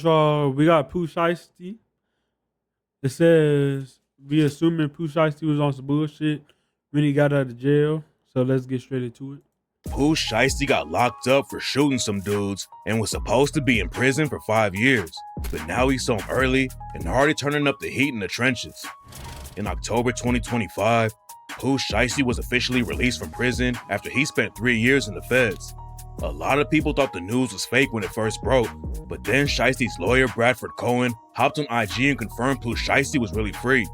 Y'all, we got Pooh Shiesty. It says we assuming Pooh Shiesty was on some bullshit when he got out of jail. So let's get straight into it. Pooh Shiesty got locked up for shooting some dudes and was supposed to be in prison for 5 years, but now he's home early and already turning up the heat in the trenches. In October 2025, Pooh Shiesty was officially released from prison after he spent 3 years in the feds. A lot of people thought the news was fake when it first broke, but then Shiesty's lawyer Bradford Cohen hopped on IG and confirmed Pooh Shiesty was really free.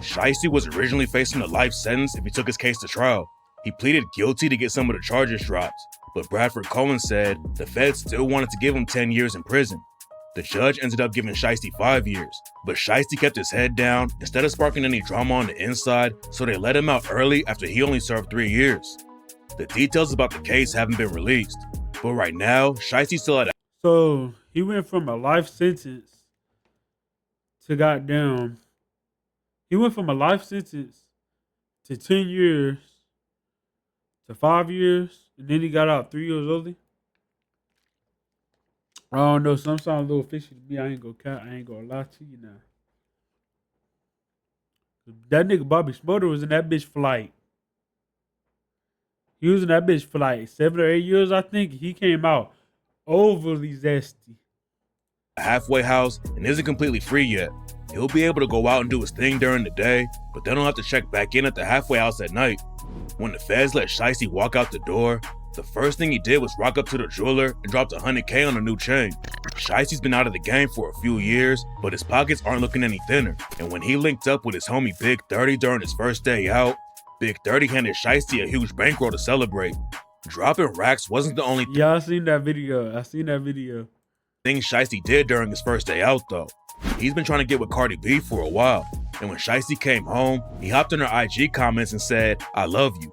Shiesty was originally facing a life sentence if he took his case to trial. He pleaded guilty to get some of the charges dropped, but Bradford Cohen said the feds still wanted to give him 10 years in prison. The judge ended up giving Shiesty 5 years, but Shiesty kept his head down instead of sparking any drama on the inside, so they let him out early after he only served 3 years. The details about the case haven't been released, but right now, Shiesty's still at. So he went from a life sentence to goddamn. He went from a life sentence to 10 years to 5 years, and then he got out 3 years early. I don't know. Some sound a little fishy to me. I ain't gonna lie to you now. That nigga Bobby Schmurder was in that bitch for like. He was in that bitch for like 7 or 8 years, I think. He came out overly zesty. A halfway house and isn't completely free yet. He'll be able to go out and do his thing during the day, but then he'll have to check back in at the halfway house at night. When the feds let Shiesty walk out the door, the first thing he did was rock up to the jeweler and dropped $100K on a new chain. Shiesty's been out of the game for a few years, but his pockets aren't looking any thinner. And when he linked up with his homie Big 30 during his first day out, Big 30 handed Shiesty a huge bankroll to celebrate. Dropping racks wasn't the only Yeah, I seen that video. thing Shiesty did during his first day out though. He's been trying to get with Cardi B for a while, and when Shiesty came home, he hopped in her IG comments and said, "I love you."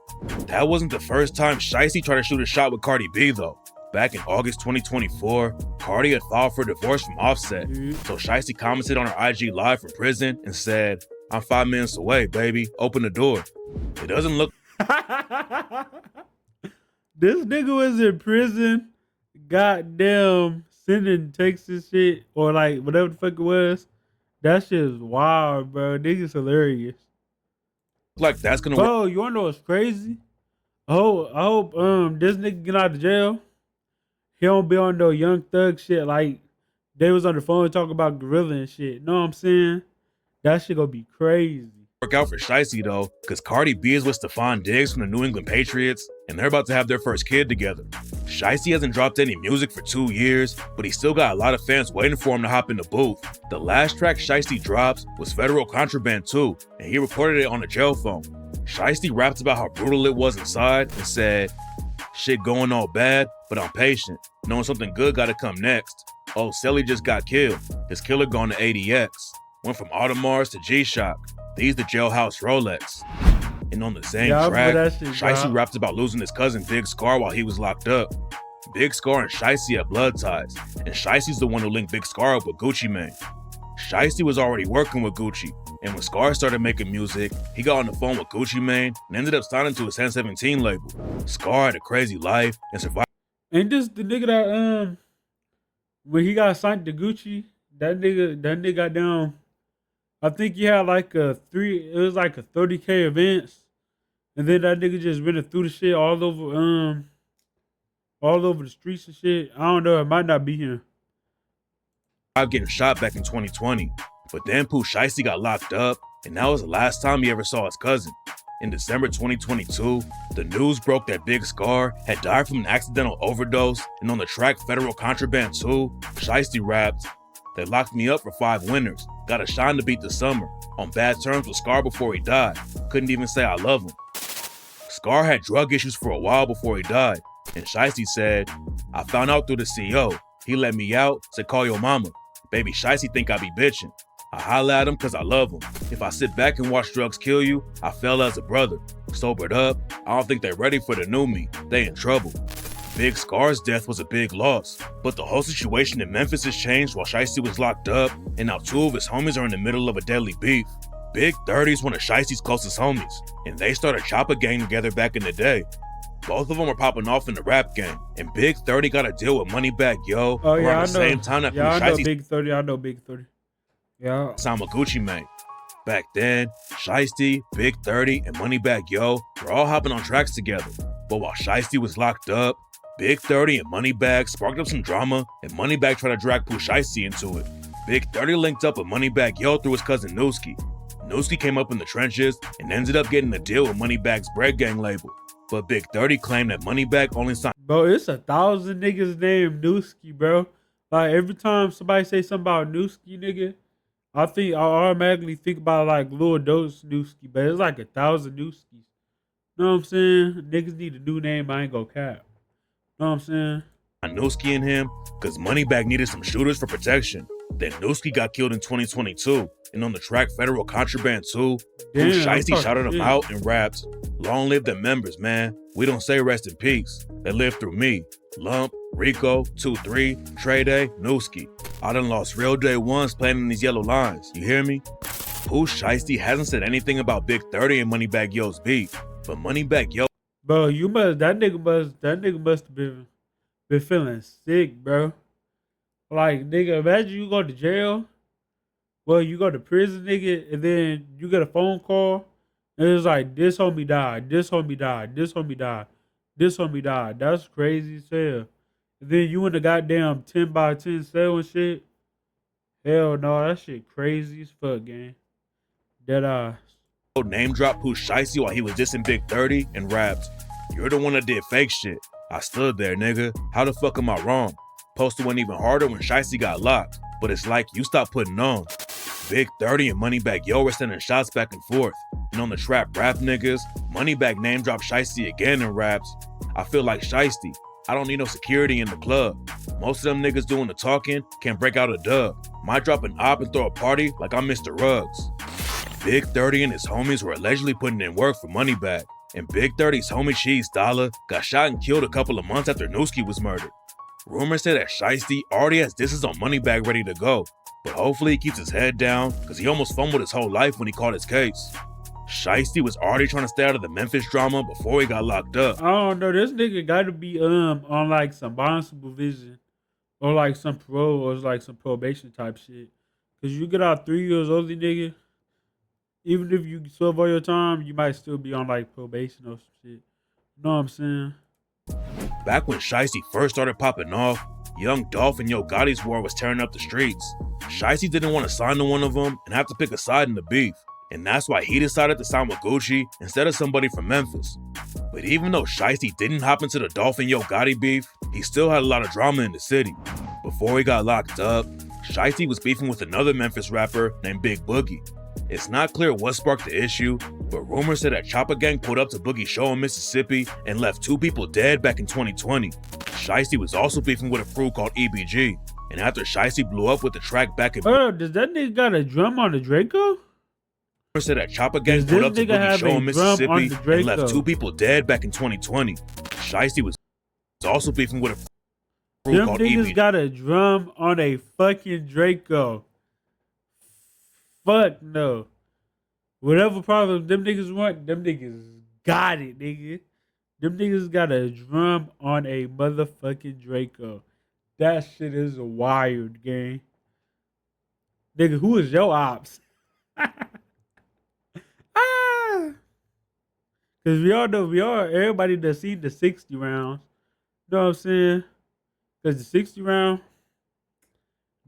That wasn't the first time Shiesty tried to shoot a shot with Cardi B though. Back in August 2024, Cardi had filed for divorce from Offset, so Shiesty commented on her IG live from prison and said, "I'm 5 minutes away, baby. Open the door." It doesn't look This nigga was in prison, goddamn, sending texts and shit, or like whatever the fuck it was. That shit is wild, bro. Niggas hilarious. like that's gonna work. Bro, you wanna know what's crazy? I hope this nigga get out of jail. He don't be on no Young Thug shit like they was on the phone talking about Gorilla and shit. Know what I'm saying? That shit gonna be crazy. Work out for Shiesty though, because Cardi B is with Stephon Diggs from the New England Patriots, and they're about to have their first kid together. Shiesty hasn't dropped any music for 2 years, but he's still got a lot of fans waiting for him to hop in the booth. The last track Shiesty dropped was Federal Contraband 2, and he recorded it on a jail phone. Shiesty rapped about how brutal it was inside and said, "Shit going all bad, but I'm patient, knowing something good gotta come next. Oh, Selly just got killed. His killer gone to ADX. Went from Audemars to G-Shock. These the jailhouse Rolex." And on the same track, Shiesty rapped about losing his cousin Big Scar while he was locked up. Big Scar and Shiesty have blood ties, and Shiesty's the one who linked Big Scar up with Gucci Mane. Shiesty was already working with Gucci, and when Scar started making music, he got on the phone with Gucci Mane and ended up signing to his 1017 label. Scar had a crazy life and survived. Ain't this the nigga that when he got signed to Gucci, that nigga got down. I think he had like it was like a 30K events, and then that nigga just running through the shit all over the streets and shit. I don't know, it might not be him. Getting shot back in 2020, but then Pooh Shiesty got locked up, and that was the last time he ever saw his cousin. In December 2022, the news broke that Big Scar had died from an accidental overdose, and on the track Federal Contraband 2, Shiesty rapped, "They locked me up for 5 winters, got a shine to beat the summer, on bad terms with Scar before he died, couldn't even say I love him." Scar had drug issues for a while before he died, and Shiesty said, "I found out through the CO, he let me out, said call your mama. Baby Shiesty think I be bitching. I holla at him cause I love him. If I sit back and watch drugs kill you, I fell as a brother. Sobered up, I don't think they're ready for the new me, they in trouble." Big Scar's death was a big loss, but the whole situation in Memphis has changed while Shiesty was locked up, and now 2 of his homies are in the middle of a deadly beef. Big 30's one of Shiesty's closest homies, and they started Chopper Gang together back in the day. Both of them were popping off in the rap game, and Big 30 got a deal with Moneybagg Yo Oh yeah, around I the know. same time that Pooh Yeah, I know Shiesty Big 30. I know Big 30. Yeah. Samaguchi made. Back then, Shiesty, Big 30, and Moneybagg Yo were all hopping on tracks together. But while Shiesty was locked up, Big 30 and Moneybagg sparked up some drama, and Moneybagg tried to drag Pooh Shiesty into it. Big 30 linked up with Moneybagg Yo through his cousin Nooski. Nooski came up in the trenches and ended up getting a deal with Moneybagg's Bread Gang label. But Big 30 claimed that Moneybagg only signed. Bro, it's 1,000 niggas named Nooski, bro. Like, every time somebody say something about Nooski, nigga, I automatically think about, like, Lil Dose Nooski, but it's like 1,000 Nooskis. Know what I'm saying? Niggas need a new name, I ain't gonna cap. Know what I'm saying? Nooski and him, cause Moneybagg needed some shooters for protection. Then Nooski got killed in 2022, and on the track Federal Contraband 2, Pooh Shiesty shouted him out and rapped, "Long live the members, man. We don't say rest in peace. They live through me. Lump, Rico, 2-3, Trey Day, Nooski. I done lost real day ones playing in these yellow lines. You hear me?" Pooh Shiesty hasn't said anything about Big 30 and Moneybagg Yo's beef, but Moneybagg Yo. Bro, that nigga must have been feeling sick, bro. Like, nigga, imagine you go to jail. Well, you go to prison, nigga, and then you get a phone call, and it's like, this homie died, this homie died, this homie died, this homie died. That's crazy as hell. And then you in the goddamn 10 by 10 cell and shit. Hell no, that shit crazy as fuck, gang. Dead eyes. Name dropped Pooh Shiesty while he was dissing Big 30 and rapped, "You're the one that did fake shit. I stood there, nigga. How the fuck am I wrong? Posted went even harder when Shiesty got locked, but it's like you stopped putting on." Big 30 and Moneybagg Yo were sending shots back and forth, and on the trap rap niggas, Moneybagg name dropped Shiesty again and raps, "I feel like Shiesty. I don't need no security in the club. Most of them niggas doing the talking can't break out a dub. Might drop an op and throw a party like I'm Mr. Ruggs." Big 30 and his homies were allegedly putting in work for Moneybagg, and Big 30's homie Cheese Dollar got shot and killed a couple of months after Nooski was murdered. Rumors say that Shiesty already has disses on Moneybagg ready to go, but hopefully he keeps his head down because he almost fumbled his whole life when he caught his case. Shiesty was already trying to stay out of the Memphis drama before he got locked up. I don't know, this nigga gotta be on like some bond supervision or like some parole or like some probation type shit. Cause you get out 3 years older, nigga. Even if you serve all your time, you might still be on like probation or some shit. You know what I'm saying? Back when Shiesty first started popping off, Young Dolph and Yo Gotti's war was tearing up the streets. Shiesty didn't want to sign to one of them and have to pick a side in the beef, and that's why he decided to sign with Gucci instead of somebody from Memphis. But even though Shiesty didn't hop into the Dolph and Yo Gotti beef, he still had a lot of drama in the city. Before he got locked up, Shiesty was beefing with another Memphis rapper named Big Boogie. It's not clear what sparked the issue, but rumors say that Chopper Gang pulled up to Boogie's show in Mississippi and left 2 people dead back in 2020. Shiesty was also beefing with a crew called EBG, and after Shiesty blew up with the track back in... Does that nigga got a drum on the Draco? Rumors say that Chopper Gang pulled up to Boogie's show in Mississippi and left 2 people dead back in 2020. Shiesty was also beefing with a crew Them called niggas EBG. got a drum on a fucking Draco. Fuck no. Whatever problem them niggas want, them niggas got it, nigga. Them niggas got a drum on a motherfucking Draco. That shit is wired, gang. Nigga, who is your ops? Cause everybody that seen the 60 rounds. You know what I'm saying? Cause the 60 round,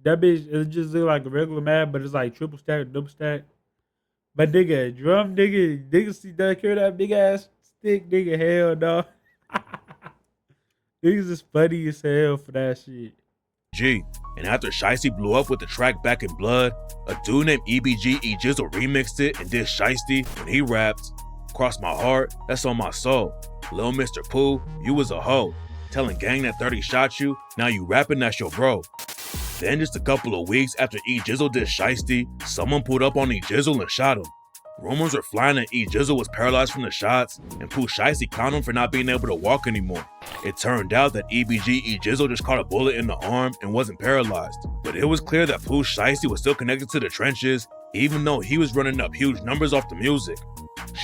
that bitch, it just look like a regular map, but it's like triple stack, double stack. But nigga, drum nigga see that carry that big ass stick, nigga, hell no. Niggas is funny as hell for that shit. And after Shiesty blew up with the track Back in Blood, a dude named EBG E Jizzle remixed it and did Shiesty when he rapped, "Cross my heart, that's on my soul. Lil Mr. Pooh, you was a hoe. Telling gang that 30 shot you, now you rapping that's your bro." Then just a couple of weeks after E Jizzle did Shiesty, someone pulled up on E Jizzle and shot him. Rumors were flying that E Jizzle was paralyzed from the shots, and Pooh Shiesty clowned him for not being able to walk anymore. It turned out that EBG E Jizzle just caught a bullet in the arm and wasn't paralyzed, but it was clear that Pooh Shiesty was still connected to the trenches, even though he was running up huge numbers off the music.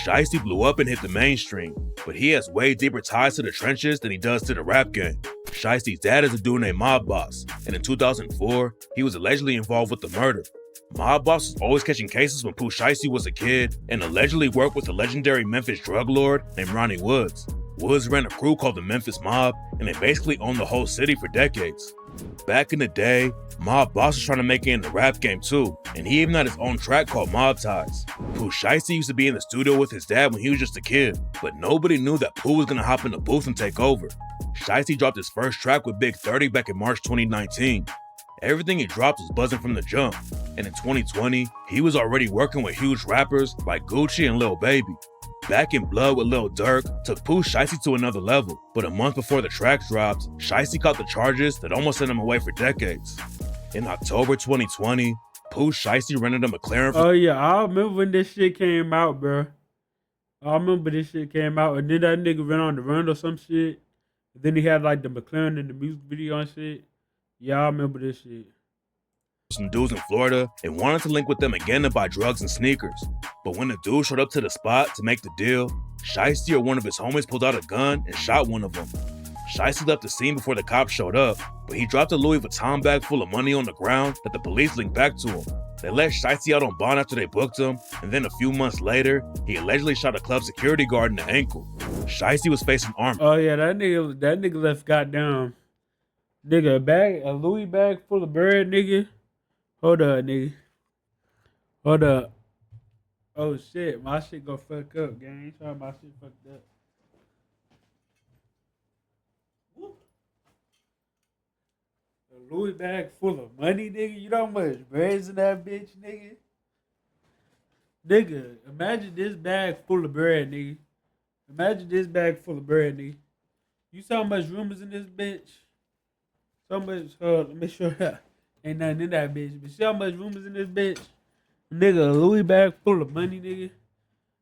Shiesty blew up and hit the mainstream, but he has way deeper ties to the trenches than he does to the rap game. Shiesty's dad is a dude named Mob Boss, and in 2004, he was allegedly involved with the murder. Mob Boss was always catching cases when Pooh Shiesty was a kid and allegedly worked with a legendary Memphis drug lord named Ronnie Woods. Woods ran a crew called the Memphis Mob, and they basically owned the whole city for decades. Back in the day, Mob Boss was trying to make it in the rap game too, and he even had his own track called Mob Ties. Pooh Shiesty used to be in the studio with his dad when he was just a kid, but nobody knew that Pooh was gonna hop in the booth and take over. Shiesty dropped his first track with Big 30 back in March 2019. Everything he dropped was buzzing from the jump, and in 2020, he was already working with huge rappers like Gucci and Lil Baby. Back in Blood with Lil Durk took Pooh Shiesty to another level, but a month before the track dropped, Shiesty caught the charges that almost sent him away for decades. In October 2020, Pooh Shiesty rented a McLaren. Oh yeah, I remember when this shit came out, bro. I remember this shit came out, and then that nigga went on the run or some shit. Then he had like the McLaren in the music video and shit. Yeah, I remember this shit. Some dudes in Florida and wanted to link with them again to buy drugs and sneakers. But when the dude showed up to the spot to make the deal, Shiesty or one of his homies pulled out a gun and shot one of them. Shiesty left the scene before the cops showed up, but he dropped a Louis Vuitton bag full of money on the ground that the police linked back to him. They let Shiesty out on bond after they booked him, and then a few months later, he allegedly shot a club security guard in the ankle. Shiesty was facing armed. Oh yeah, that nigga left goddamn a Louis bag full of bread, nigga. Hold up, nigga. Hold up. Oh shit, my shit go fuck up, gang. Sorry, my shit fucked up. Woo. A Louis bag full of money, nigga. You know how much bread's in that bitch, nigga? Nigga, imagine this bag full of bread, nigga. Imagine this bag full of bread, nigga. You saw how much room is in this bitch? So much, let me show you. Ain't nothing in that bitch. But see how much room is in this bitch? Nigga, a Louis bag full of money, nigga.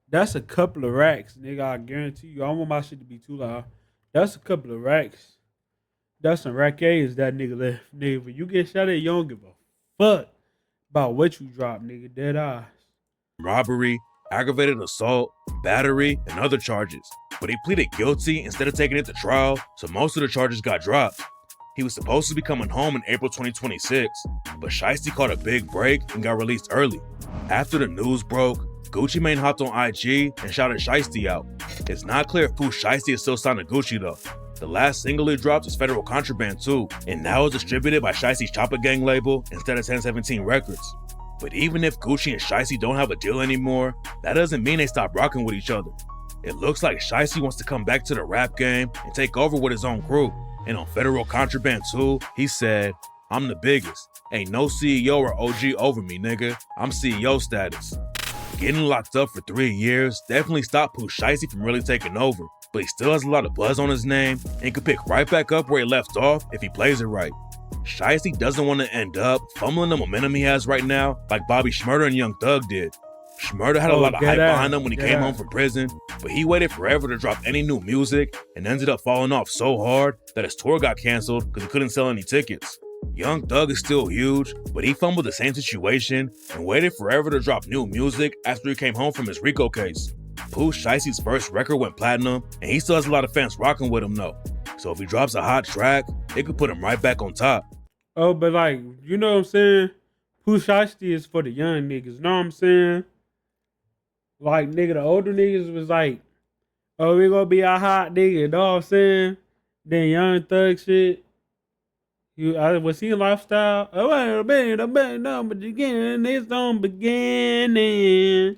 That's a couple of racks, nigga. I guarantee you. I don't want my shit to be too loud. That's a couple of racks. That's some rack A's that nigga left. Nigga, when you get shot at, you don't give a fuck about what you drop, nigga. Dead eyes. Robbery, aggravated assault, battery, and other charges. But he pleaded guilty instead of taking it to trial, so most of the charges got dropped. He was supposed to be coming home in April 2026, but Shiesty caught a big break and got released early. After the news broke, Gucci Mane hopped on IG and shouted Shiesty out. It's not clear if Pooh Shiesty is still signed to Gucci though. The last single he dropped was Federal Contraband too, and now is distributed by Shiesty's Chopper Gang label instead of 1017 Records. But even if Gucci and Shiesty don't have a deal anymore, that doesn't mean they stop rocking with each other. It looks like Shiesty wants to come back to the rap game and take over with his own crew. And on Federal Contraband 2, he said, "I'm the biggest. Ain't no CEO or OG over me, nigga. I'm CEO status." Getting locked up for 3 years definitely stopped Pooh Shiesty from really taking over, but he still has a lot of buzz on his name and could pick right back up where he left off if he plays it right. Shiesty doesn't want to end up fumbling the momentum he has right now like Bobby Shmurda and Young Thug did. Shmurda had a lot of hype behind him when he came home from prison, but he waited forever to drop any new music and ended up falling off so hard that his tour got canceled because he couldn't sell any tickets. Young Thug is still huge, but he fumbled the same situation and waited forever to drop new music after he came home from his RICO case. Pooh Shiesty's first record went platinum, and he still has a lot of fans rocking with him though. So if he drops a hot track, it could put him right back on top. Oh, but like, you know what I'm saying? Pooh Shiesty is for the young niggas, you know what I'm saying? Like, nigga, the older niggas was like, oh, we gonna be a hot nigga, you know what I'm saying? Then Young Thug shit. Was he lifestyle? Oh, wait a minute, but again, it's on beginning.